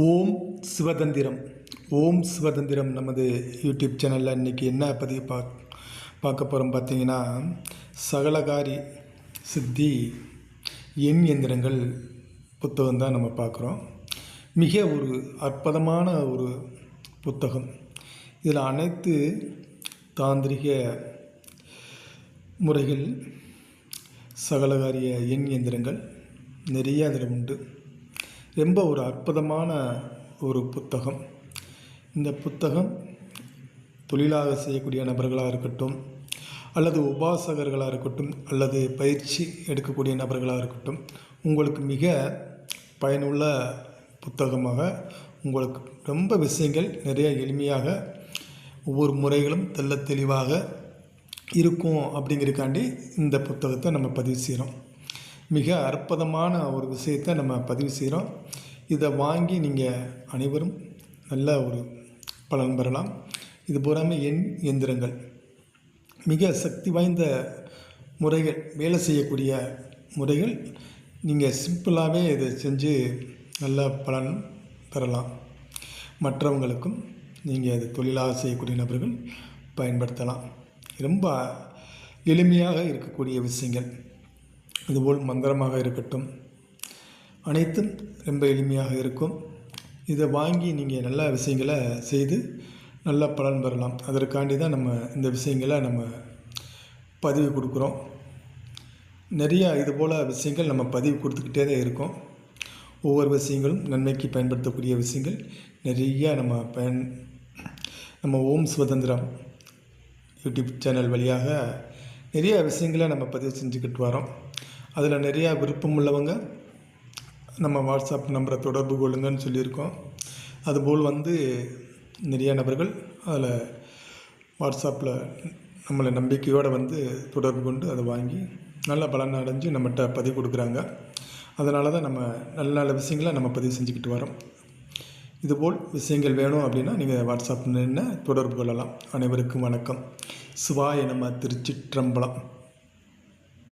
ஓம் சிவதந்திரம். ஓம் சிவதந்திரம் நமது யூடியூப் சேனலில் இன்றைக்கி என்ன பதிவு பார்க்க போகிறோம் பார்த்தீங்கன்னா, சகலகாரி சித்தி எண் எந்திரங்கள் புத்தகம் தான் நம்ம பார்க்குறோம். மிக ஒரு அற்புதமான ஒரு புத்தகம். இதில் அனைத்து தாந்திரிக முறைகள், சகலகாரிய எண் எந்திரங்கள் நிறைய அதில் உண்டு. ரொம்ப ஒரு அற்புதமான ஒரு புத்தகம். இந்த புத்தகம் தொழிலாக செய்யக்கூடிய நபர்களாக இருக்கட்டும், அல்லது உபாசகர்களாக இருக்கட்டும், அல்லது பயிற்சி எடுக்கக்கூடிய நபர்களாக இருக்கட்டும், உங்களுக்கு மிக பயனுள்ள புத்தகமாக, உங்களுக்கு ரொம்ப விஷயங்கள் நிறைய எளிமையாக ஒவ்வொரு முறைகளும் தெள்ள தெளிவாக இருக்கும் அப்படிங்கிறதுக்காண்டி இந்த புத்தகத்தை நம்ம பதிவு செய்கிறோம். மிக அற்புதமான ஒரு விஷயத்தை நம்ம பதிவு செய்கிறோம். இதை வாங்கி நீங்கள் அனைவரும் நல்ல ஒரு பலன் பெறலாம். இது பூராமே எண் எந்திரங்கள், மிக சக்தி வாய்ந்த முறைகள், வேலை செய்யக்கூடிய முறைகள். நீங்கள் சிம்பிளாகவே இதை செஞ்சு நல்ல பலன் பெறலாம். மற்றவங்களுக்கும் நீங்கள் அதை தொழிலாக செய்யக்கூடிய நபர்கள் பயன்படுத்தலாம். ரொம்ப எளிமையாக இருக்கக்கூடிய விஷயங்கள். இதுபோல் மந்திரமாக இருக்கட்டும், அனைத்தும் ரொம்ப எளிமையாக இருக்கும். இதை வாங்கி நீங்கள் நல்ல விஷயங்களை செய்து நல்ல பலன் பெறலாம். அதற்காண்டி தான் நம்ம இந்த விஷயங்களை நம்ம பதிவு கொடுக்குறோம். நிறையா இதுபோல் விஷயங்கள் நம்ம பதிவு கொடுத்துக்கிட்டே தான் இருக்கோம். ஒவ்வொரு விஷயங்களும் நன்மைக்கு பயன்படுத்தக்கூடிய விஷயங்கள் நிறையா நம்ம ஓம் சுதந்திரம் யூடியூப் சேனல் வழியாக நிறைய விஷயங்களை நம்ம பதிவு செஞ்சுக்கிட்டு வரோம். அதில் நிறையா விருப்பம் உள்ளவங்க நம்ம வாட்ஸ்அப் நம்பரை தொடர்பு கொள்ளுங்கன்னு சொல்லியிருக்கோம். அதுபோல் நிறைய நபர்கள் அதில் வாட்ஸ்அப்பில் நம்மளை நம்பிக்கையோடு தொடர்பு கொண்டு அதை வாங்கி நல்ல பலன் அடைஞ்சு நம்மகிட்ட பதிவு கொடுக்குறாங்க. அதனால தான் நம்ம நல்ல நல்ல விஷயங்களை நம்ம பதிவு செஞ்சுக்கிட்டு வரோம். இதுபோல் விஷயங்கள் வேணும் அப்படின்னா நீங்கள் வாட்ஸ்அப் தொடர்பு கொள்ளலாம். அனைவருக்கும் வணக்கம். சிவாய நம. திருச்சிற்றம்பலம்.